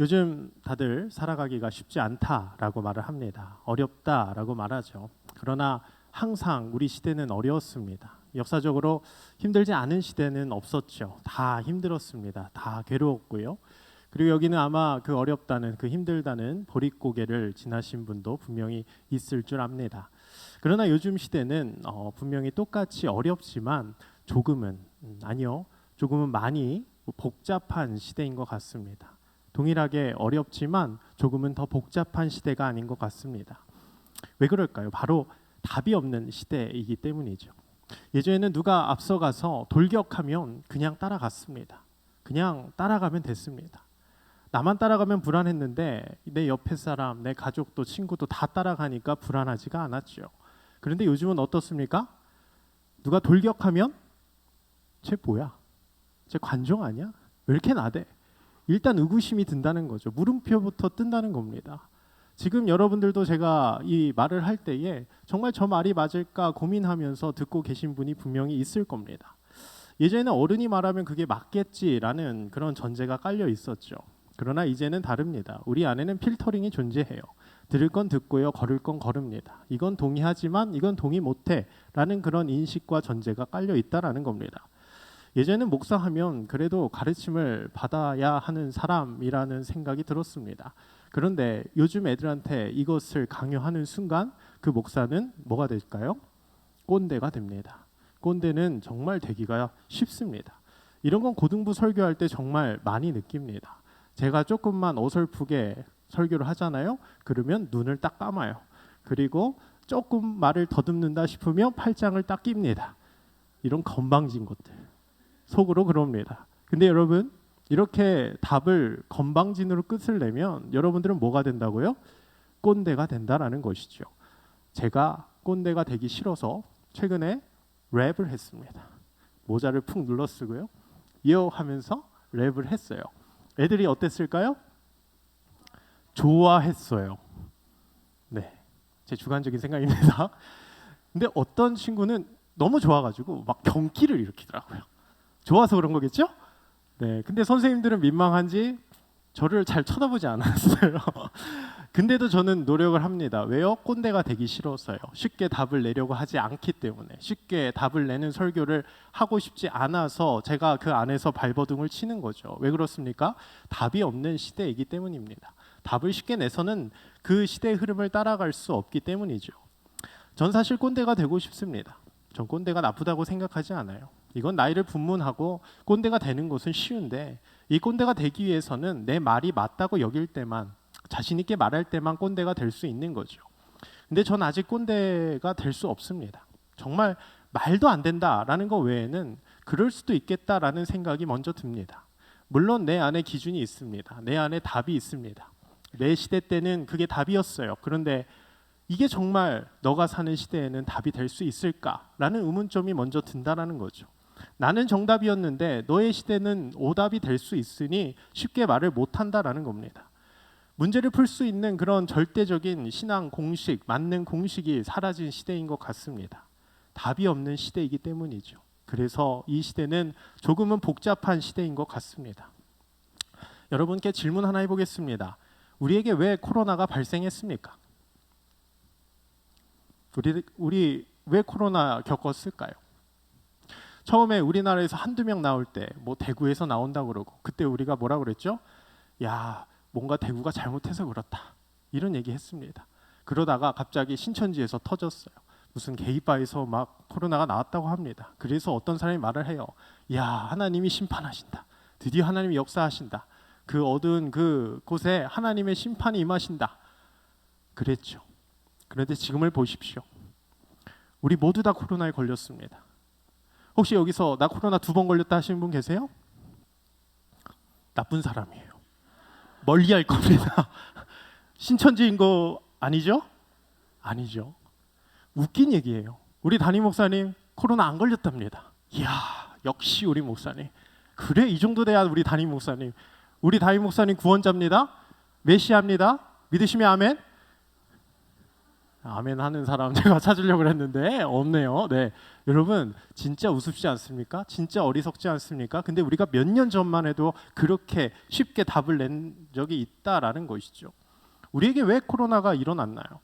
요즘 다들 살아가기가 쉽지 않다라고 말을 합니다. 어렵다라고 말하죠. 그러나 항상 우리 시대는 어려웠습니다. 역사적으로 힘들지 않은 시대는 없었죠. 다 힘들었습니다. 다 괴로웠고요. 그리고 여기는 아마 그 어렵다는, 그 힘들다는 보릿고개를 지나신 분도 분명히 있을 줄 압니다. 그러나 요즘 시대는 분명히 똑같이 어렵지만 조금은 아니요, 조금은 많이 복잡한 시대인 것 같습니다. 동일하게 어렵지만 조금은 더 복잡한 시대가 아닌 것 같습니다. 왜 그럴까요? 바로 답이 없는 시대이기 때문이죠. 예전에는 누가 앞서가서 돌격하면 그냥 따라갔습니다. 그냥 따라가면 됐습니다. 나만 따라가면 불안했는데 내 옆에 사람, 내 가족도 친구도 다 따라가니까 불안하지가 않았죠. 그런데 요즘은 어떻습니까? 누가 돌격하면 쟤 뭐야? 쟤 관종 아니야? 왜 이렇게 나대? 일단 의구심이 든다는 거죠. 물음표부터 뜬다는 겁니다. 지금 여러분들도 제가 이 말을 할 때에 정말 저 말이 맞을까 고민하면서 듣고 계신 분이 분명히 있을 겁니다. 예전에는 어른이 말하면 그게 맞겠지라는 그런 전제가 깔려 있었죠. 그러나 이제는 다릅니다. 우리 안에는 필터링이 존재해요. 들을 건 듣고요, 걸을 건 걸읍니다. 이건 동의하지만 이건 동의 못해라는 그런 인식과 전제가 깔려 있다라는 겁니다. 예전에는 목사하면 그래도 가르침을 받아야 하는 사람이라는 생각이 들었습니다. 그런데 요즘 애들한테 이것을 강요하는 순간 그 목사는 뭐가 될까요? 꼰대가 됩니다. 꼰대는 정말 되기가 쉽습니다. 이런 건 고등부 설교할 때 정말 많이 느낍니다. 제가 조금만 어설프게 설교를 하잖아요. 그러면 눈을 딱 감아요. 그리고 조금 말을 더듬는다 싶으면 팔짱을 딱 낍니다. 이런 건방진 것들. 속으로 그럽니다. 근데 여러분, 이렇게 답을 건방진으로 끝을 내면 여러분들은 뭐가 된다고요? 꼰대가 된다라는 것이죠. 제가 꼰대가 되기 싫어서 최근에 랩을 했습니다. 모자를 푹 눌러 쓰고요. 요 하면서 랩을 했어요. 애들이 어땠을까요? 좋아했어요. 네, 제 주관적인 생각입니다. 근데 어떤 친구는 너무 좋아가지고 막 경기를 일으키더라고요. 좋아서 그런 거겠죠? 네, 근데 선생님들은 민망한지 저를 잘 쳐다보지 않았어요. 근데도 저는 노력을 합니다. 왜요? 꼰대가 되기 싫어서요. 쉽게 답을 내려고 하지 않기 때문에. 쉽게 답을 내는 설교를 하고 싶지 않아서 제가 그 안에서 발버둥을 치는 거죠. 왜 그렇습니까? 답이 없는 시대이기 때문입니다. 답을 쉽게 내서는 그 시대의 흐름을 따라갈 수 없기 때문이죠. 전 사실 꼰대가 되고 싶습니다. 전 꼰대가 나쁘다고 생각하지 않아요. 이건 나이를 분문하고 꼰대가 되는 것은 쉬운데, 이 꼰대가 되기 위해서는 내 말이 맞다고 여길 때만, 자신 있게 말할 때만 꼰대가 될 수 있는 거죠. 근데 전 아직 꼰대가 될 수 없습니다. 정말 말도 안 된다라는 것 외에는 그럴 수도 있겠다라는 생각이 먼저 듭니다. 물론 내 안에 기준이 있습니다. 내 안에 답이 있습니다. 내 시대 때는 그게 답이었어요. 그런데 이게 정말 너가 사는 시대에는 답이 될 수 있을까라는 의문점이 먼저 든다라는 거죠. 나는 정답이었는데 너의 시대는 오답이 될 수 있으니 쉽게 말을 못한다라는 겁니다. 문제를 풀 수 있는 그런 절대적인 신앙 공식, 맞는 공식이 사라진 시대인 것 같습니다. 답이 없는 시대이기 때문이죠. 그래서 이 시대는 조금은 복잡한 시대인 것 같습니다. 여러분께 질문 하나 해보겠습니다. 우리에게 왜 코로나가 발생했습니까? 우리 왜 코로나 겪었을까요? 처음에 우리나라에서 한두 명 나올 때 뭐 대구에서 나온다고 그러고, 그때 우리가 뭐라 그랬죠? 야, 뭔가 대구가 잘못해서 그렇다, 이런 얘기 했습니다. 그러다가 갑자기 신천지에서 터졌어요. 무슨 게이바에서 막 코로나가 나왔다고 합니다. 그래서 어떤 사람이 말을 해요. 야, 하나님이 심판하신다. 드디어 하나님이 역사하신다. 그 어두운 그 곳에 하나님의 심판이 임하신다. 그랬죠. 그런데 지금을 보십시오. 우리 모두 다 코로나에 걸렸습니다. 혹시 여기서 나 코로나 2번 걸렸다 하시는 분 계세요? 나쁜 사람이에요. 멀리 할 겁니다. 신천지인 거 아니죠? 아니죠. 웃긴 얘기예요. 우리 담임 목사님 코로나 안 걸렸답니다. 이야, 역시 우리 목사님. 그래, 이 정도 돼야 우리 담임 목사님. 우리 담임 목사님 구원자입니다. 메시아입니다. 믿으시면 아멘. 아멘 하는 사람 제가 찾으려고 그랬는데 없네요. 네, 여러분 진짜 우습지 않습니까? 진짜 어리석지 않습니까? 근데 우리가 몇 년 전만 해도 그렇게 쉽게 답을 낸 적이 있다라는 것이죠. 우리에게 왜 코로나가 일어났나요?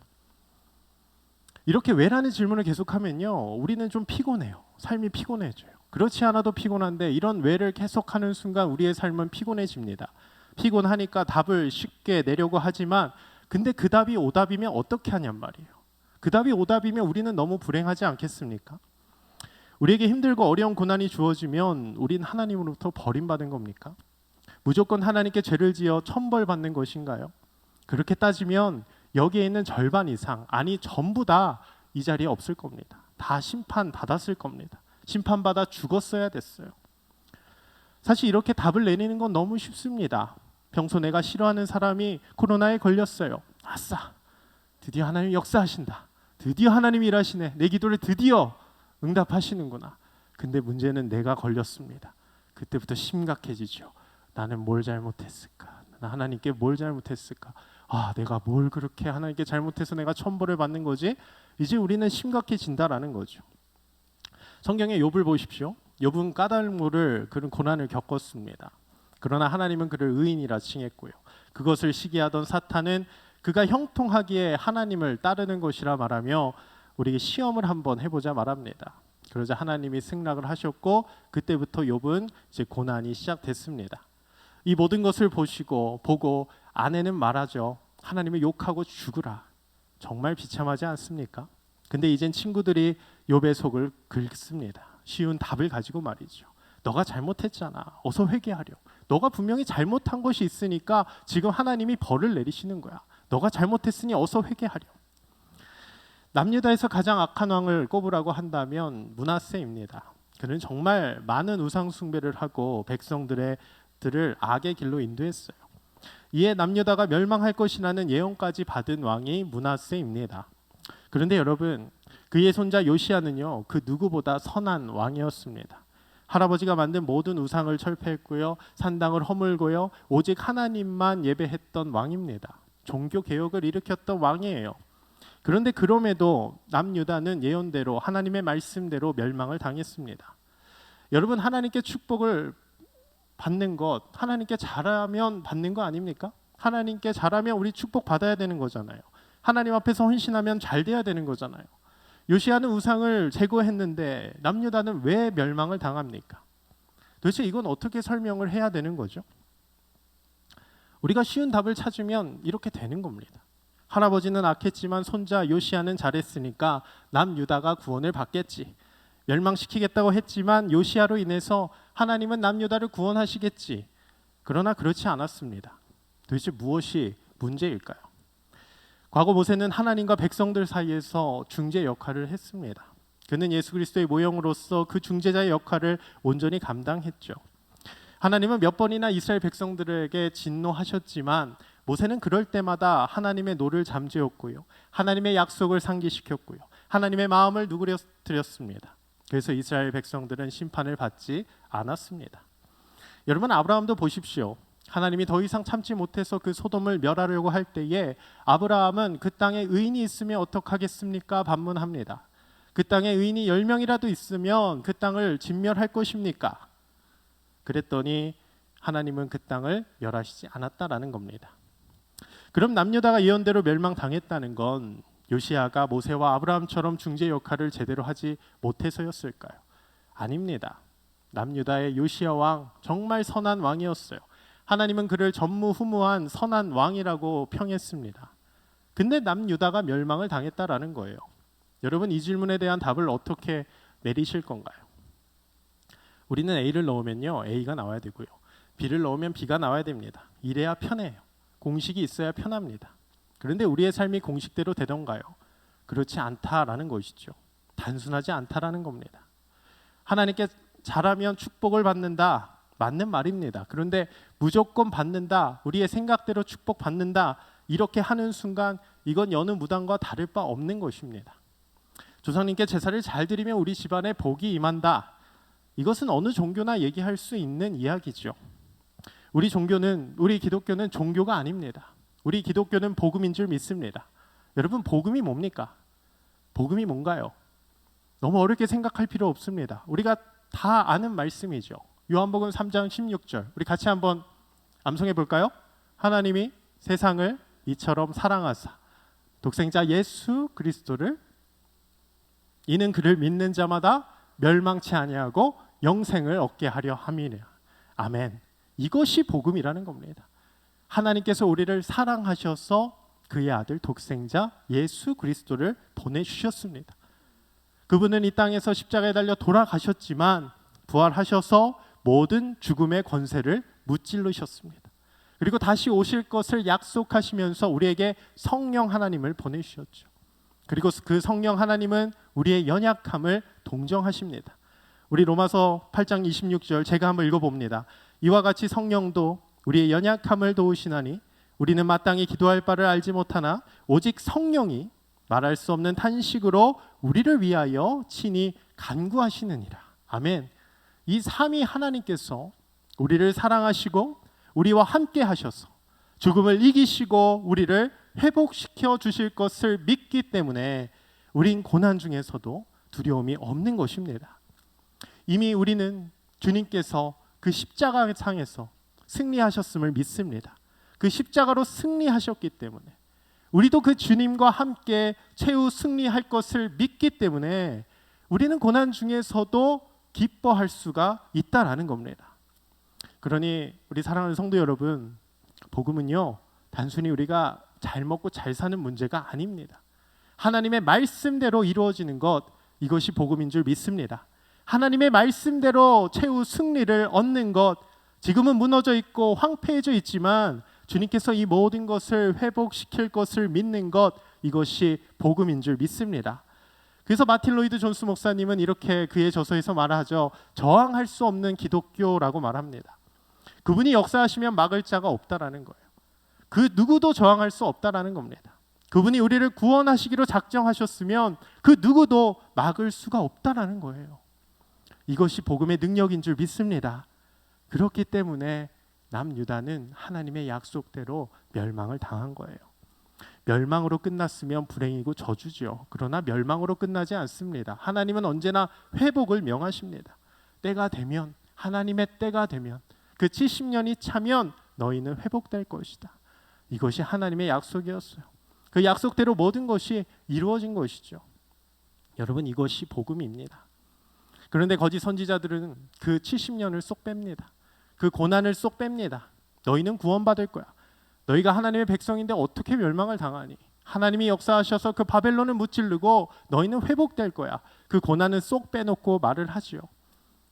이렇게 왜라는 질문을 계속하면요, 우리는 좀 피곤해요. 삶이 피곤해져요. 그렇지 않아도 피곤한데 이런 왜를 계속하는 순간 우리의 삶은 피곤해집니다. 피곤하니까 답을 쉽게 내려고 하지만 근데 그 답이 오답이면 어떻게 하냔 말이에요. 그 답이 오답이면 우리는 너무 불행하지 않겠습니까? 우리에게 힘들고 어려운 고난이 주어지면 우린 하나님으로부터 버림받은 겁니까? 무조건 하나님께 죄를 지어 천벌받는 것인가요? 그렇게 따지면 여기에 있는 절반 이상, 아니 전부 다 이 자리에 없을 겁니다. 다 심판받았을 겁니다. 심판받아 죽었어야 됐어요. 사실 이렇게 답을 내리는 건 너무 쉽습니다. 평소 내가 싫어하는 사람이 코로나에 걸렸어요. 아싸, 드디어 하나님이 역사하신다. 드디어 하나님이 일하시네. 내 기도를 드디어 응답하시는구나. 근데 문제는 내가 걸렸습니다. 그때부터 심각해지죠. 나는 뭘 잘못했을까? 나는 하나님께 뭘 잘못했을까? 아, 내가 뭘 그렇게 하나님께 잘못해서 내가 천벌을 받는 거지? 이제 우리는 심각해진다라는 거죠. 성경의 욥을 보십시오. 욥은 까닭모를 그런 고난을 겪었습니다. 그러나 하나님은 그를 의인이라 칭했고요. 그것을 시기하던 사탄은 그가 형통하기에 하나님을 따르는 것이라 말하며 우리에게 시험을 한번 해보자 말합니다. 그러자 하나님이 승낙을 하셨고 그때부터 욥은 이제 고난이 시작됐습니다. 이 모든 것을 보고 아내는 말하죠. 하나님을 욕하고 죽으라. 정말 비참하지 않습니까? 근데 이젠 친구들이 욥의 속을 긁습니다. 쉬운 답을 가지고 말이죠. 너가 잘못했잖아. 어서 회개하려. 너가 분명히 잘못한 것이 있으니까 지금 하나님이 벌을 내리시는 거야. 너가 잘못했으니 어서 회개하려. 남유다에서 가장 악한 왕을 꼽으라고 한다면 므낫세입니다. 그는 정말 많은 우상 숭배를 하고 백성들을 악의 길로 인도했어요. 이에 남유다가 멸망할 것이라는 예언까지 받은 왕이 므낫세입니다. 그런데 여러분, 그의 손자 요시야는요, 그 누구보다 선한 왕이었습니다. 할아버지가 만든 모든 우상을 철폐했고요, 산당을 허물고요, 오직 하나님만 예배했던 왕입니다. 종교 개혁을 일으켰던 왕이에요. 그런데 그럼에도 남유다는 예언대로 하나님의 말씀대로 멸망을 당했습니다. 여러분, 하나님께 축복을 받는 것, 하나님께 잘하면 받는 거 아닙니까? 하나님께 잘하면 우리 축복 받아야 되는 거잖아요. 하나님 앞에서 헌신하면 잘 돼야 되는 거잖아요. 요시야는 우상을 제거했는데 남유다는 왜 멸망을 당합니까? 도대체 이건 어떻게 설명을 해야 되는 거죠? 우리가 쉬운 답을 찾으면 이렇게 되는 겁니다. 할아버지는 악했지만 손자 요시야는 잘했으니까 남유다가 구원을 받겠지. 멸망시키겠다고 했지만 요시야로 인해서 하나님은 남유다를 구원하시겠지. 그러나 그렇지 않았습니다. 도대체 무엇이 문제일까요? 과거 모세는 하나님과 백성들 사이에서 중재 역할을 했습니다. 그는 예수 그리스도의 모형으로서 그 중재자의 역할을 온전히 감당했죠. 하나님은 몇 번이나 이스라엘 백성들에게 진노하셨지만 모세는 그럴 때마다 하나님의 노를 잠재웠고요. 하나님의 약속을 상기시켰고요. 하나님의 마음을 누그러뜨렸습니다. 그래서 이스라엘 백성들은 심판을 받지 않았습니다. 여러분, 아브라함도 보십시오. 하나님이 더 이상 참지 못해서 그 소돔을 멸하려고 할 때에 아브라함은 그 땅에 의인이 있으면 어떡하겠습니까? 반문합니다. 그 땅에 의인이 10명이라도 있으면 그 땅을 진멸할 것입니까? 그랬더니 하나님은 그 땅을 멸하시지 않았다라는 겁니다. 그럼 남유다가 예언대로 멸망당했다는 건 요시야가 모세와 아브라함처럼 중재 역할을 제대로 하지 못해서였을까요? 아닙니다. 남유다의 요시야 왕 정말 선한 왕이었어요. 하나님은 그를 전무후무한 선한 왕이라고 평했습니다. 근데 남유다가 멸망을 당했다라는 거예요. 여러분, 이 질문에 대한 답을 어떻게 내리실 건가요? 우리는 A를 넣으면요, A가 나와야 되고요. B를 넣으면 B가 나와야 됩니다. 이래야 편해요. 공식이 있어야 편합니다. 그런데 우리의 삶이 공식대로 되던가요? 그렇지 않다라는 것이죠. 단순하지 않다라는 겁니다. 하나님께 잘하면 축복을 받는다. 맞는 말입니다. 그런데 무조건 받는다, 우리의 생각대로 축복받는다, 이렇게 하는 순간 이건 여느 무당과 다를 바 없는 것입니다. 조상님께 제사를 잘 드리면 우리 집안에 복이 임한다. 이것은 어느 종교나 얘기할 수 있는 이야기죠. 우리 기독교는 종교가 아닙니다. 우리 기독교는 복음인 줄 믿습니다. 여러분, 복음이 뭡니까? 복음이 뭔가요? 너무 어렵게 생각할 필요 없습니다. 우리가 다 아는 말씀이죠. 요한복음 3장 16절. 우리 같이 한번 암송해 볼까요? 하나님이 세상을 이처럼 사랑하사 독생자 예수 그리스도를 이는 그를 믿는 자마다 멸망치 아니하고 영생을 얻게 하려 함이라. 아멘. 이것이 복음이라는 겁니다. 하나님께서 우리를 사랑하셔서 그의 아들 독생자 예수 그리스도를 보내주셨습니다. 그분은 이 땅에서 십자가에 달려 돌아가셨지만 부활하셔서 모든 죽음의 권세를 무찔르셨습니다. 그리고 다시 오실 것을 약속하시면서 우리에게 성령 하나님을 보내주셨죠. 그리고 그 성령 하나님은 우리의 연약함을 동정하십니다. 우리 로마서 8장 26절 제가 한번 읽어봅니다. 이와 같이 성령도 우리의 연약함을 도우시나니 우리는 마땅히 기도할 바를 알지 못하나 오직 성령이 말할 수 없는 탄식으로 우리를 위하여 친히 간구하시느니라. 아멘. 이 삼위 하나님께서 우리를 사랑하시고 우리와 함께 하셔서 죽음을 이기시고 우리를 회복시켜 주실 것을 믿기 때문에 우린 고난 중에서도 두려움이 없는 것입니다. 이미 우리는 주님께서 그 십자가상에서 승리하셨음을 믿습니다. 그 십자가로 승리하셨기 때문에 우리도 그 주님과 함께 최후 승리할 것을 믿기 때문에 우리는 고난 중에서도 기뻐할 수가 있다라는 겁니다. 그러니 우리 사랑하는 성도 여러분, 복음은요 단순히 우리가 잘 먹고 잘 사는 문제가 아닙니다. 하나님의 말씀대로 이루어지는 것, 이것이 복음인 줄 믿습니다. 하나님의 말씀대로 최후 승리를 얻는 것, 지금은 무너져 있고 황폐해져 있지만 주님께서 이 모든 것을 회복시킬 것을 믿는 것, 이것이 복음인 줄 믿습니다. 그래서 마틴 로이드 존스 목사님은 이렇게 그의 저서에서 말하죠. 저항할 수 없는 기독교라고 말합니다. 그분이 역사하시면 막을 자가 없다라는 거예요. 그 누구도 저항할 수 없다라는 겁니다. 그분이 우리를 구원하시기로 작정하셨으면 그 누구도 막을 수가 없다라는 거예요. 이것이 복음의 능력인 줄 믿습니다. 그렇기 때문에 남유다는 하나님의 약속대로 멸망을 당한 거예요. 멸망으로 끝났으면 불행이고 저주죠. 그러나 멸망으로 끝나지 않습니다. 하나님은 언제나 회복을 명하십니다. 때가 되면, 하나님의 때가 되면, 그 70년이 차면 너희는 회복될 것이다. 이것이 하나님의 약속이었어요. 그 약속대로 모든 것이 이루어진 것이죠. 여러분, 이것이 복음입니다. 그런데 거짓 선지자들은 그 70년을 쏙 뺍니다. 그 고난을 쏙 뺍니다. 너희는 구원받을 거야. 너희가 하나님의 백성인데 어떻게 멸망을 당하니? 하나님이 역사하셔서 그 바벨론을 무찌르고 너희는 회복될 거야. 그 고난은 쏙 빼놓고 말을 하지요.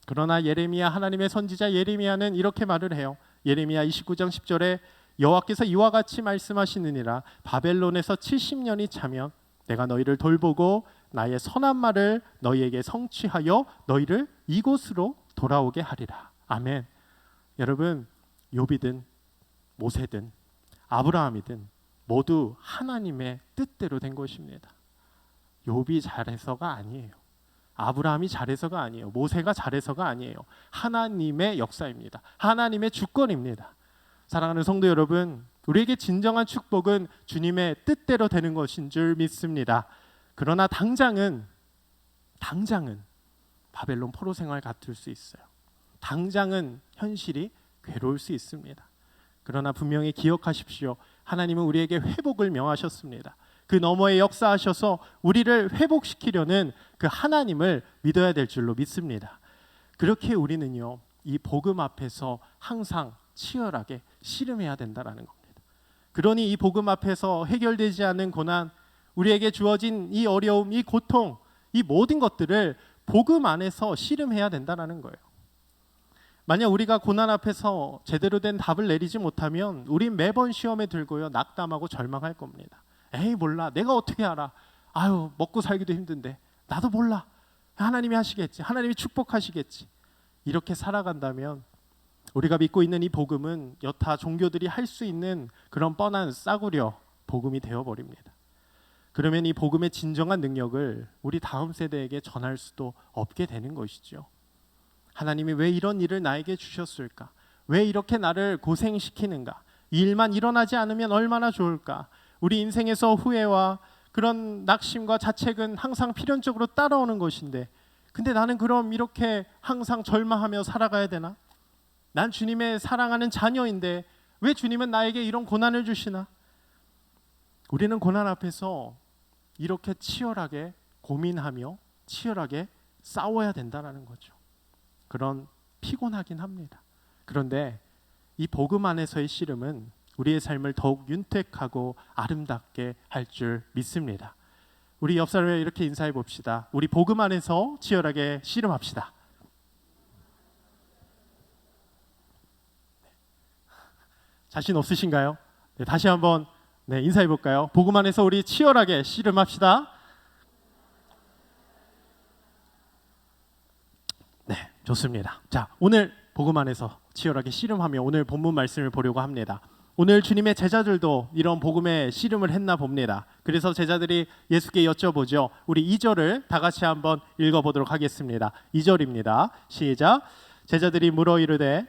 그러나 예레미야, 하나님의 선지자 예레미야는 이렇게 말을 해요. 예레미야 29장 10절에 여호와께서 이와 같이 말씀하시느니라. 바벨론에서 70년이 차면 내가 너희를 돌보고 나의 선한 말을 너희에게 성취하여 너희를 이곳으로 돌아오게 하리라. 아멘. 여러분, 욥이든 모세든 아브라함이든 모두 하나님의 뜻대로 된 것입니다. 욥이 잘해서가 아니에요. 아브라함이 잘해서가 아니에요. 모세가 잘해서가 아니에요. 하나님의 역사입니다. 하나님의 주권입니다. 사랑하는 성도 여러분, 우리에게 진정한 축복은 주님의 뜻대로 되는 것인 줄 믿습니다. 그러나 당장은 바벨론 포로 생활 같을 수 있어요. 당장은 현실이 괴로울 수 있습니다. 그러나 분명히 기억하십시오. 하나님은 우리에게 회복을 명하셨습니다. 그 너머에 역사하셔서 우리를 회복시키려는 그 하나님을 믿어야 될 줄로 믿습니다. 그렇게 우리는요, 이 복음 앞에서 항상 치열하게 씨름해야 된다라는 겁니다. 그러니 이 복음 앞에서 해결되지 않는 고난, 우리에게 주어진 이 어려움, 이 고통, 이 모든 것들을 복음 안에서 씨름해야 된다라는 거예요. 만약 우리가 고난 앞에서 제대로 된 답을 내리지 못하면 우린 매번 시험에 들고요, 낙담하고 절망할 겁니다. 에이, 몰라, 내가 어떻게 알아, 아유, 먹고 살기도 힘든데 나도 몰라, 하나님이 하시겠지, 하나님이 축복하시겠지. 이렇게 살아간다면 우리가 믿고 있는 이 복음은 여타 종교들이 할 수 있는 그런 뻔한 싸구려 복음이 되어버립니다. 그러면 이 복음의 진정한 능력을 우리 다음 세대에게 전할 수도 없게 되는 것이죠. 하나님이 왜 이런 일을 나에게 주셨을까? 왜 이렇게 나를 고생시키는가? 이 일만 일어나지 않으면 얼마나 좋을까? 우리 인생에서 후회와 그런 낙심과 자책은 항상 필연적으로 따라오는 것인데, 근데 나는 그럼 이렇게 항상 절망하며 살아가야 되나? 난 주님의 사랑하는 자녀인데 왜 주님은 나에게 이런 고난을 주시나? 우리는 고난 앞에서 이렇게 치열하게 고민하며 치열하게 싸워야 된다는 거죠. 그런 피곤하긴 합니다. 그런데 이 복음 안에서의 씨름은 우리의 삶을 더욱 윤택하고 아름답게 할 줄 믿습니다. 우리 옆 사람에 이렇게 인사해 봅시다. 우리 복음 안에서 치열하게 씨름합시다. 자신 없으신가요? 네, 다시 한번 인사해 볼까요? 복음 안에서 우리 치열하게 씨름합시다. 네, 좋습니다. 자, 오늘 복음 안에서 치열하게 씨름하며 오늘 본문 말씀을 보려고 합니다. 오늘 주님의 제자들도 이런 복음의 씨름을 했나 봅니다. 그래서 제자들이 예수께 여쭤보죠. 우리 2절을 다 같이 한번 읽어보도록 하겠습니다. 2절입니다. 시작. 제자들이 물어 이르되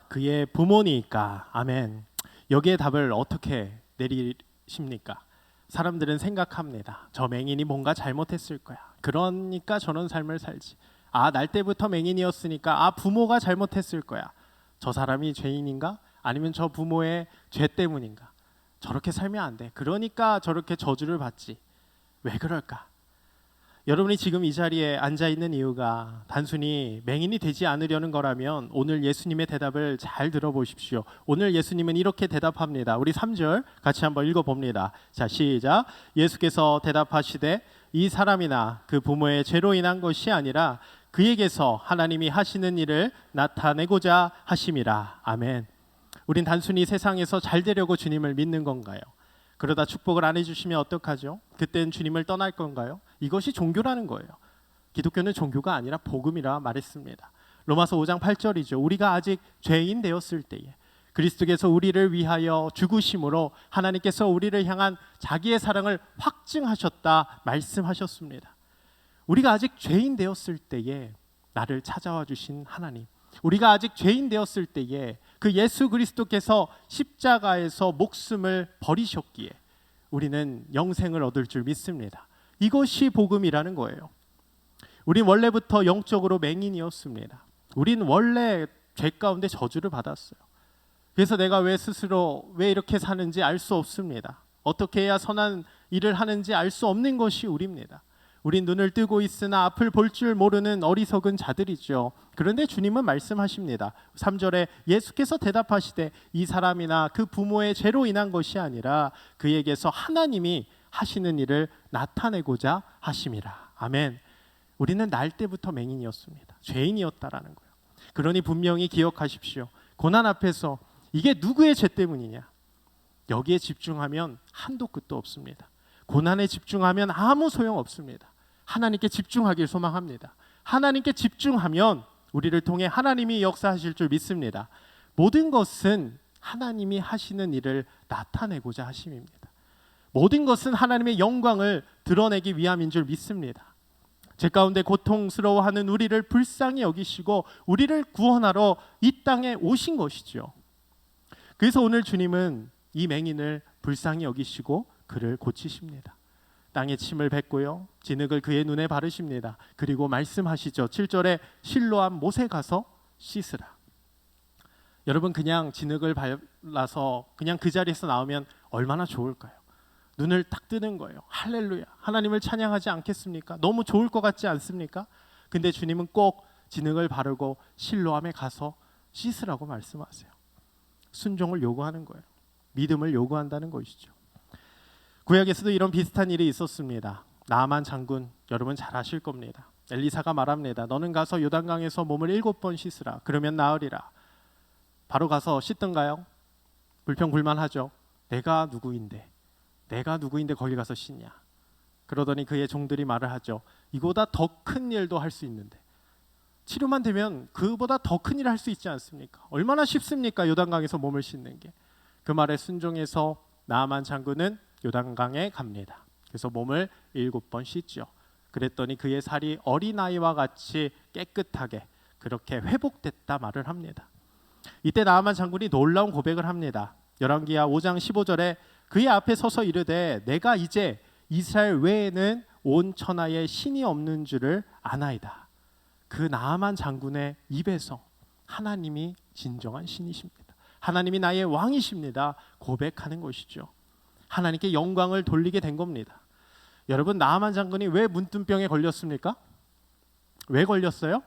그의 부모니까. 아멘. 여기에 답을 어떻게 내리십니까? 사람들은 생각합니다. 저 맹인이 뭔가 잘못했을 거야. 그러니까 저런 삶을 살지. 날 때부터 맹인이었으니까 부모가 잘못했을 거야. 저 사람이 죄인인가? 아니면 저 부모의 죄 때문인가? 저렇게 살면 안 돼. 그러니까 저렇게 저주를 받지. 왜 그럴까? 여러분이 지금 이 자리에 앉아 있는 이유가 단순히 맹인이 되지 않으려는 거라면 오늘 예수님의 대답을 잘 들어보십시오. 오늘 예수님은 이렇게 대답합니다. 우리 3절 같이 한번 읽어봅니다. 자, 시작. 예수께서 대답하시되 이 사람이나 그 부모의 죄로 인한 것이 아니라 그에게서 하나님이 하시는 일을 나타내고자 하심이라. 아멘. 우린 단순히 세상에서 잘 되려고 주님을 믿는 건가요? 그러다 축복을 안 해주시면 어떡하죠? 그땐 주님을 떠날 건가요? 이것이 종교라는 거예요. 기독교는 종교가 아니라 복음이라 말했습니다. 로마서 5장 8절이죠. 우리가 아직 죄인 되었을 때에 그리스도께서 우리를 위하여 죽으심으로 하나님께서 우리를 향한 자기의 사랑을 확증하셨다 말씀하셨습니다. 우리가 아직 죄인 되었을 때에 나를 찾아와 주신 하나님, 우리가 아직 죄인 되었을 때에 그 예수 그리스도께서 십자가에서 목숨을 버리셨기에 우리는 영생을 얻을 줄 믿습니다. 이것이 복음이라는 거예요. 우린 원래부터 영적으로 맹인이었습니다. 우린 원래 죄 가운데 저주를 받았어요. 그래서 내가 왜 스스로 왜 이렇게 사는지 알 수 없습니다. 어떻게 해야 선한 일을 하는지 알 수 없는 것이 우리입니다. 우린 눈을 뜨고 있으나 앞을 볼 줄 모르는 어리석은 자들이죠. 그런데 주님은 말씀하십니다. 3절에 예수께서 대답하시되 이 사람이나 그 부모의 죄로 인한 것이 아니라 그에게서 하나님이 하시는 일을 나타내고자 하심이라. 아멘. 우리는 날 때부터 맹인이었습니다. 죄인이었다라는 거예요. 그러니 분명히 기억하십시오. 고난 앞에서 이게 누구의 죄 때문이냐? 여기에 집중하면 한도 끝도 없습니다. 고난에 집중하면 아무 소용 없습니다. 하나님께 집중하길 소망합니다. 하나님께 집중하면 우리를 통해 하나님이 역사하실 줄 믿습니다. 모든 것은 하나님이 하시는 일을 나타내고자 하심입니다. 모든 것은 하나님의 영광을 드러내기 위함인 줄 믿습니다. 제 가운데 고통스러워하는 우리를 불쌍히 여기시고 우리를 구원하러 이 땅에 오신 것이죠. 그래서 오늘 주님은 이 맹인을 불쌍히 여기시고 그를 고치십니다. 땅에 침을 뱉고요, 진흙을 그의 눈에 바르십니다. 그리고 말씀하시죠. 7절에 실로암 못에 가서 씻으라. 여러분, 그냥 진흙을 발라서 그냥 그 자리에서 나오면 얼마나 좋을까요? 눈을 딱 뜨는 거예요. 할렐루야, 하나님을 찬양하지 않겠습니까? 너무 좋을 것 같지 않습니까? 근데 주님은 꼭 진흙을 바르고 실로암에 가서 씻으라고 말씀하세요. 순종을 요구하는 거예요. 믿음을 요구한다는 것이죠. 구약에서도 이런 비슷한 일이 있었습니다. 나아만 장군, 여러분 잘 아실 겁니다. 엘리사가 말합니다. 너는 가서 요단강에서 몸을 7번 씻으라. 그러면 나으리라. 바로 가서 씻던가요? 불평불만하죠. 내가 누구인데 거기 가서 씻냐? 그러더니 그의 종들이 말을 하죠. 이보다 더 큰 일도 할 수 있는데, 치료만 되면 그보다 더 큰 일을 할 수 있지 않습니까? 얼마나 쉽습니까? 요단강에서 몸을 씻는 게. 그 말에 순종해서 나아만 장군은 요단강에 갑니다. 그래서 몸을 7번 씻죠. 그랬더니 그의 살이 어린아이와 같이 깨끗하게 그렇게 회복됐다 말을 합니다. 이때 나아만 장군이 놀라운 고백을 합니다. 열왕기하 5장 15절에 그의 앞에 서서 이르되 내가 이제 이스라엘 외에는 온 천하에 신이 없는 줄을 아나이다. 그 나아만 장군의 입에서 하나님이 진정한 신이십니다. 하나님이 나의 왕이십니다. 고백하는 것이죠. 하나님께 영광을 돌리게 된 겁니다. 여러분, 나아만 장군이 왜 문둥병에 걸렸습니까? 왜 걸렸어요?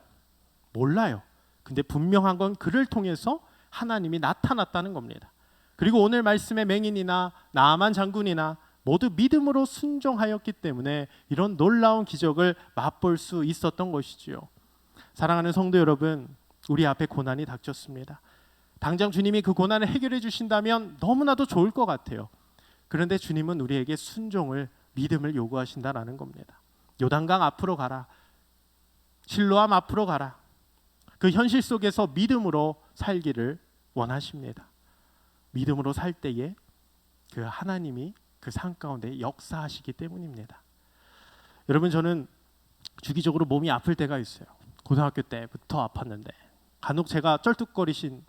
몰라요. 근데 분명한 건 그를 통해서 하나님이 나타났다는 겁니다. 그리고 오늘 말씀의 맹인이나 나아만 장군이나 모두 믿음으로 순종하였기 때문에 이런 놀라운 기적을 맛볼 수 있었던 것이지요. 사랑하는 성도 여러분, 우리 앞에 고난이 닥쳤습니다. 당장 주님이 그 고난을 해결해 주신다면 너무나도 좋을 것 같아요. 그런데 주님은 우리에게 순종을, 믿음을 요구하신다라는 겁니다. 요단강 앞으로 가라. 실로암 앞으로 가라. 그 현실 속에서 믿음으로 살기를 원하십니다. 믿음으로 살 때에 그 하나님이 그 삶 가운데 역사하시기 때문입니다. 여러분, 저는 주기적으로 몸이 아플 때가 있어요. 고등학교 때부터 아팠는데 간혹 제가 쩔뚝거리는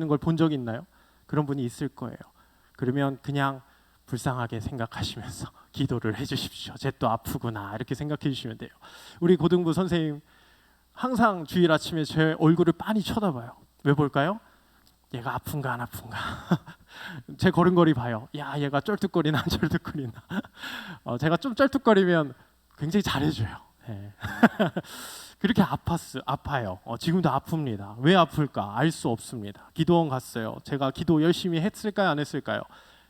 걸 본 적 있나요? 그런 분이 있을 거예요. 그러면 그냥 불쌍하게 생각하시면서 기도를 해주십시오. 쟤 또 아프구나 이렇게 생각해 주시면 돼요. 우리 고등부 선생님 항상 주일 아침에 제 얼굴을 빤히 쳐다봐요. 왜 볼까요? 얘가 아픈가 안 아픈가. 제 걸음걸이 봐요. 야, 얘가 쩔뚝거리나 안 쩔뚝거리나. 제가 좀 쩔뚝거리면 굉장히 잘해줘요. 네. 그렇게 아파요. 지금도 아픕니다. 왜 아플까? 알 수 없습니다. 기도원 갔어요. 제가 기도 열심히 했을까요? 안 했을까요?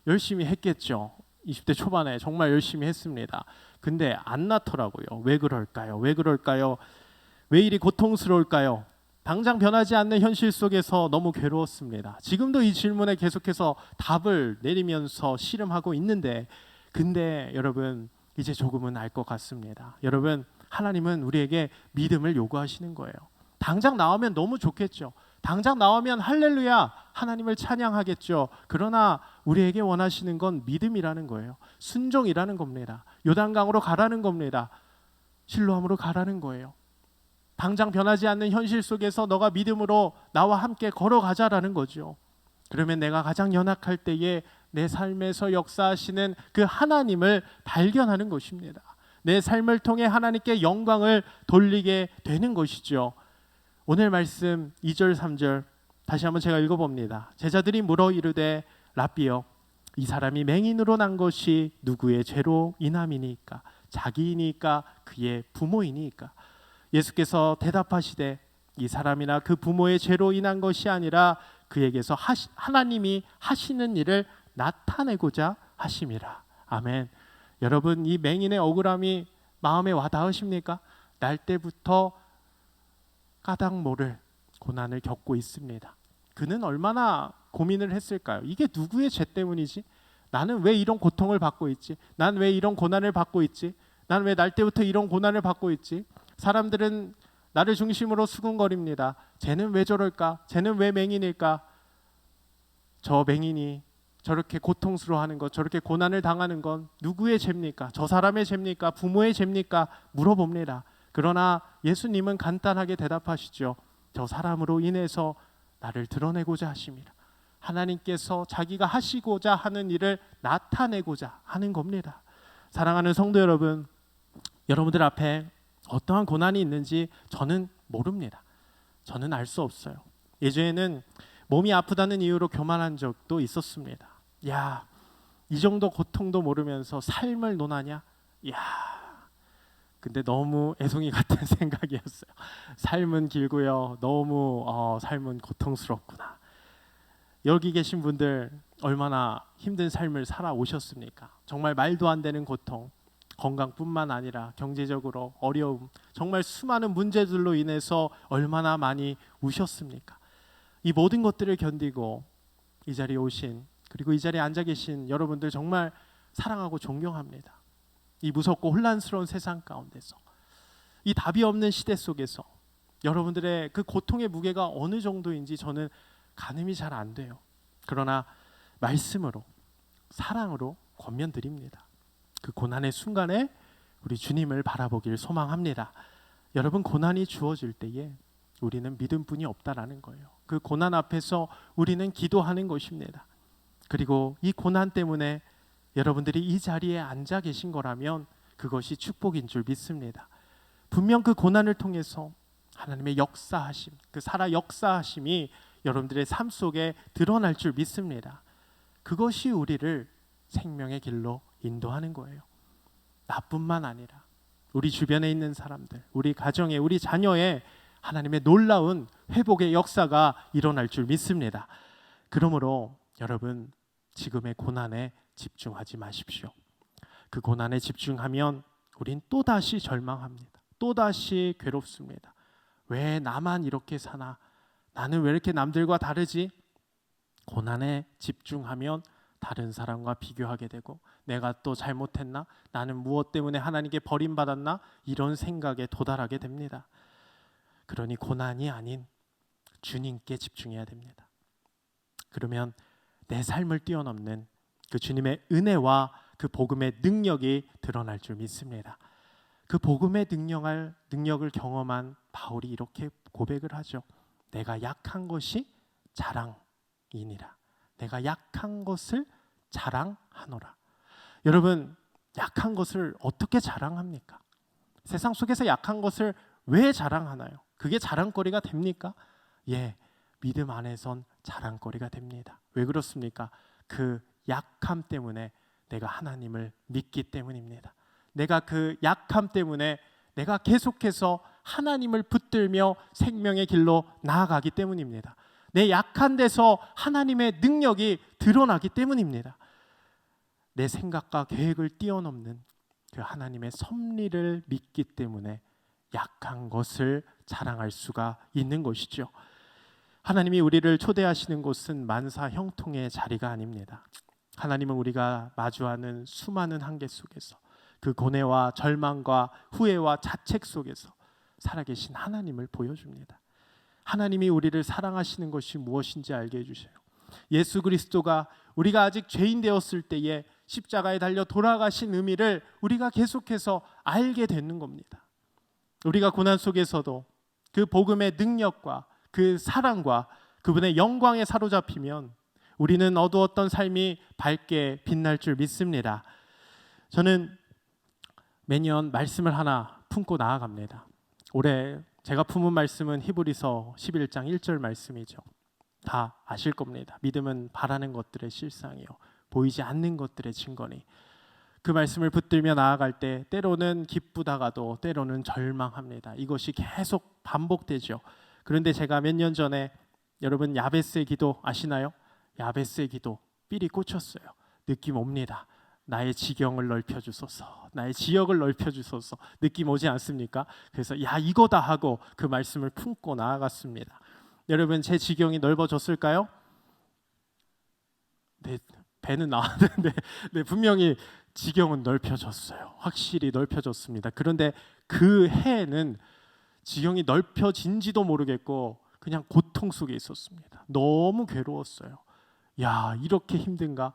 열심히 했겠죠. 20대 초반에 정말 열심히 했습니다. 근데 안 낫더라고요. 왜 그럴까요? 왜 그럴까요? 왜 이리 고통스러울까요? 당장 변하지 않는 현실 속에서 너무 괴로웠습니다. 지금도 이 질문에 계속해서 답을 내리면서 씨름하고 있는데, 근데 여러분 이제 조금은 알 것 같습니다. 여러분, 하나님은 우리에게 믿음을 요구하시는 거예요. 당장 나오면 너무 좋겠죠. 당장 나오면 할렐루야 하나님을 찬양하겠죠. 그러나 우리에게 원하시는 건 믿음이라는 거예요. 순종이라는 겁니다. 요단강으로 가라는 겁니다. 실로암으로 가라는 거예요. 당장 변하지 않는 현실 속에서 너가 믿음으로 나와 함께 걸어가자라는 거죠. 그러면 내가 가장 연약할 때에 내 삶에서 역사하시는 그 하나님을 발견하는 것입니다. 내 삶을 통해 하나님께 영광을 돌리게 되는 것이죠. 오늘 말씀 2절 3절 다시 한번 제가 읽어봅니다. 제자들이 물어 이르되 랍비여 이 사람이 맹인으로 난 것이 누구의 죄로 인함이니까? 자기이니까 그의 부모이니까? 예수께서 대답하시되 이 사람이나 그 부모의 죄로 인한 것이 아니라 그에게서 하나님이 하시는 일을 나타내고자 하심이라. 아멘. 여러분, 이 맹인의 억울함이 마음에 와닿으십니까? 날 때부터 까닭 모를 고난을 겪고 있습니다. 그는 얼마나 고민을 했을까요? 이게 누구의 죄 때문이지? 나는 왜 이런 고통을 받고 있지? 난 왜 이런 고난을 받고 있지? 난 왜 날 때부터 이런 고난을 받고 있지? 사람들은 나를 중심으로 수군거립니다. 쟤는 왜 저럴까? 쟤는 왜 맹인일까? 저 맹인이 저렇게 고통스러워하는 것, 저렇게 고난을 당하는 건 누구의 죄입니까? 저 사람의 죄입니까? 부모의 죄입니까? 물어봅니다. 그러나 예수님은 간단하게 대답하시죠. 저 사람으로 인해서 나를 드러내고자 하심이라. 하나님께서 자기가 하시고자 하는 일을 나타내고자 하는 겁니다. 사랑하는 성도 여러분, 여러분들 앞에 어떠한 고난이 있는지 저는 모릅니다. 저는 알 수 없어요. 예전에는 몸이 아프다는 이유로 교만한 적도 있었습니다. 야, 이 정도 고통도 모르면서 삶을 논하냐? 야, 근데 너무 애송이 같은 생각이었어요. 삶은 길고요. 너무 삶은 고통스럽구나. 여기 계신 분들 얼마나 힘든 삶을 살아오셨습니까? 정말 말도 안 되는 고통, 건강뿐만 아니라 경제적으로 어려움, 정말 수많은 문제들로 인해서 얼마나 많이 우셨습니까? 이 모든 것들을 견디고 이 자리에 오신, 그리고 이 자리에 앉아 계신 여러분들 정말 사랑하고 존경합니다. 이 무섭고 혼란스러운 세상 가운데서, 이 답이 없는 시대 속에서 여러분들의 그 고통의 무게가 어느 정도인지 저는 가늠이 잘 안 돼요. 그러나 말씀으로, 사랑으로 권면드립니다. 그 고난의 순간에 우리 주님을 바라보길 소망합니다. 여러분, 고난이 주어질 때에 우리는 믿음뿐이 없다라는 거예요. 그 고난 앞에서 우리는 기도하는 것입니다. 그리고 이 고난 때문에 여러분들이 이 자리에 앉아 계신 거라면 그것이 축복인 줄 믿습니다. 분명 그 고난을 통해서 하나님의 역사하심, 그 살아 역사하심이 여러분들의 삶 속에 드러날 줄 믿습니다. 그것이 우리를 생명의 길로 인도하는 거예요. 나뿐만 아니라 우리 주변에 있는 사람들, 우리 가정에, 우리 자녀에 하나님의 놀라운 회복의 역사가 일어날 줄 믿습니다. 그러므로 여러분, 지금의 고난에 집중하지 마십시오. 그 고난에 집중하면 우린 또다시 절망합니다. 또다시 괴롭습니다. 왜 나만 이렇게 사나? 나는 왜 이렇게 남들과 다르지? 고난에 집중하면 다른 사람과 비교하게 되고, 내가 또 잘못했나? 나는 무엇 때문에 하나님께 버림받았나? 이런 생각에 도달하게 됩니다. 그러니 고난이 아닌 주님께 집중해야 됩니다. 그러면 내 삶을 뛰어넘는 그 주님의 은혜와 그 복음의 능력이 드러날 줄 믿습니다. 그 복음의 능력을 경험한 바울이 이렇게 고백을 하죠. 내가 약한 것이 자랑이니라. 내가 약한 것을 자랑하노라. 여러분, 약한 것을 어떻게 자랑합니까? 세상 속에서 약한 것을 왜 자랑하나요? 그게 자랑거리가 됩니까? 예, 믿음 안에선 자랑거리가 됩니다. 왜 그렇습니까? 그 약함 때문에 내가 하나님을 믿기 때문입니다. 내가 그 약함 때문에 내가 계속해서 하나님을 붙들며 생명의 길로 나아가기 때문입니다. 내 약한 데서 하나님의 능력이 드러나기 때문입니다. 내 생각과 계획을 뛰어넘는 그 하나님의 섭리를 믿기 때문에 약한 것을 자랑할 수가 있는 것이죠. 하나님이 우리를 초대하시는 곳은 만사 형통의 자리가 아닙니다. 하나님은 우리가 마주하는 수많은 한계 속에서, 그 고뇌와 절망과 후회와 자책 속에서 살아계신 하나님을 보여줍니다. 하나님이 우리를 사랑하시는 것이 무엇인지 알게 해주세요. 예수 그리스도가 우리가 아직 죄인 되었을 때에 십자가에 달려 돌아가신 의미를 우리가 계속해서 알게 되는 겁니다. 우리가 고난 속에서도 그 복음의 능력과 그 사랑과 그분의 영광에 사로잡히면 우리는 어두웠던 삶이 밝게 빛날 줄 믿습니다. 저는 매년 말씀을 하나 품고 나아갑니다. 올해 제가 품은 말씀은 히브리서 11장 1절 말씀이죠. 다 아실 겁니다. 믿음은 바라는 것들의 실상이요, 보이지 않는 것들의 증거니. 그 말씀을 붙들며 나아갈 때 때로는 기쁘다가도 때로는 절망합니다. 이것이 계속 반복되죠. 그런데 제가 몇 년 전에, 여러분 야베스의 기도 아시나요? 야베스의 기도 삘이 꽂혔어요. 느낌 옵니다. 나의 지경을 넓혀주소서, 나의 지역을 넓혀주소서. 느낌 오지 않습니까? 그래서 야, 이거다 하고 그 말씀을 품고 나아갔습니다. 여러분, 제 지경이 넓어졌을까요? 네, 배는 나왔는데 네, 분명히 지경은 넓혀졌어요. 확실히 넓혀졌습니다. 그런데 그 해에는 지경이 넓혀진지도 모르겠고 그냥 고통 속에 있었습니다. 너무 괴로웠어요. 야, 이렇게 힘든가?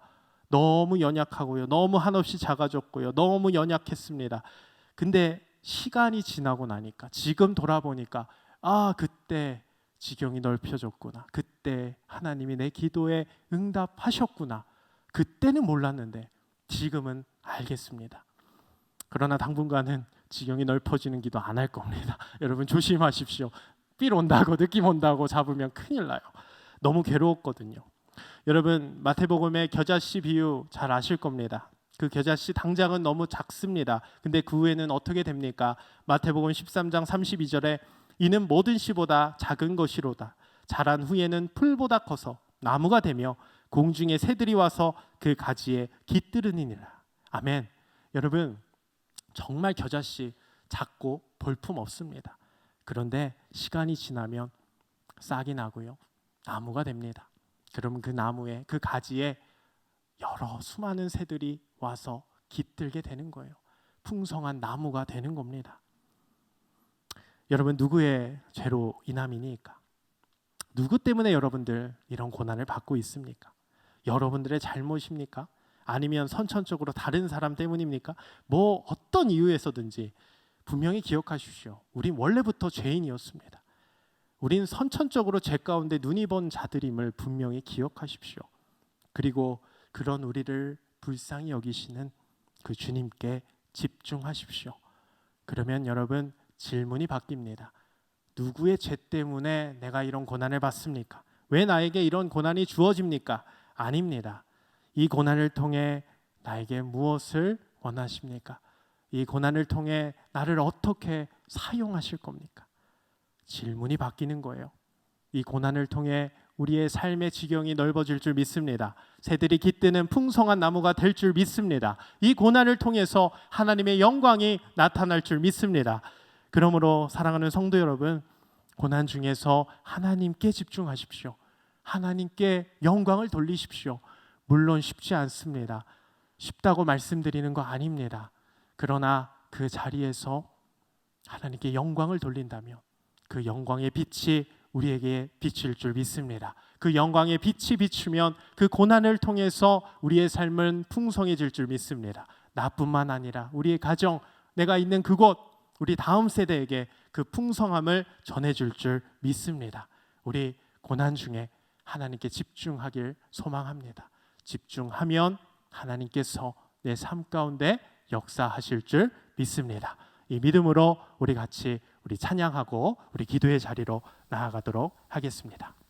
너무 연약하고요, 너무 한없이 작아졌고요, 너무 연약했습니다. 근데 시간이 지나고 나니까, 지금 돌아보니까 아, 그때 지경이 넓혀졌구나. 그때 하나님이 내 기도에 응답하셨구나. 그때는 몰랐는데 지금은 알겠습니다. 그러나 당분간은 지경이 넓어지는 기도 안 할 겁니다. 여러분 조심하십시오. 삘 온다고, 느낌 온다고 잡으면 큰일 나요. 너무 괴로웠거든요. 여러분, 마태복음의 겨자씨 비유 잘 아실 겁니다. 그 겨자씨 당장은 너무 작습니다. 근데 그 후에는 어떻게 됩니까? 마태복음 13장 32절에 이는 모든 씨보다 작은 것이로다. 자란 후에는 풀보다 커서 나무가 되며 공중의 새들이 와서 그 가지에 깃들으니라. 아멘. 여러분, 정말 겨자씨 작고 볼품 없습니다. 그런데 시간이 지나면 싹이 나고요, 나무가 됩니다. 그러면 그 나무에, 그 가지에 여러 수많은 새들이 와서 깃들게 되는 거예요. 풍성한 나무가 되는 겁니다. 여러분, 누구의 죄로 인함이니까? 누구 때문에 여러분들 이런 고난을 받고 있습니까? 여러분들의 잘못입니까? 아니면 선천적으로 다른 사람 때문입니까? 뭐 어떤 이유에서든지 분명히 기억하십시오. 우린 원래부터 죄인이었습니다. 우린 선천적으로 죄 가운데 눈이 먼 자들임을 분명히 기억하십시오. 그리고 그런 우리를 불쌍히 여기시는 그 주님께 집중하십시오. 그러면 여러분 질문이 바뀝니다. 누구의 죄 때문에 내가 이런 고난을 받습니까? 왜 나에게 이런 고난이 주어집니까? 아닙니다. 이 고난을 통해 나에게 무엇을 원하십니까? 이 고난을 통해 나를 어떻게 사용하실 겁니까? 질문이 바뀌는 거예요. 이 고난을 통해 우리의 삶의 지경이 넓어질 줄 믿습니다. 새들이 깃드는 풍성한 나무가 될 줄 믿습니다. 이 고난을 통해서 하나님의 영광이 나타날 줄 믿습니다. 그러므로 사랑하는 성도 여러분, 고난 중에서 하나님께 집중하십시오. 하나님께 영광을 돌리십시오. 물론 쉽지 않습니다. 쉽다고 말씀드리는 거 아닙니다. 그러나 그 자리에서 하나님께 영광을 돌린다면 그 영광의 빛이 우리에게 비칠 줄 믿습니다. 그 영광의 빛이 비추면 그 고난을 통해서 우리의 삶은 풍성해질 줄 믿습니다. 나뿐만 아니라 우리의 가정, 내가 있는 그곳, 우리 다음 세대에게 그 풍성함을 전해줄 줄 믿습니다. 우리 고난 중에 하나님께 집중하길 소망합니다. 집중하면 하나님께서 내 삶 가운데 역사하실 줄 믿습니다. 이 믿음으로 우리 같이 우리 찬양하고 우리 기도의 자리로 나아가도록 하겠습니다.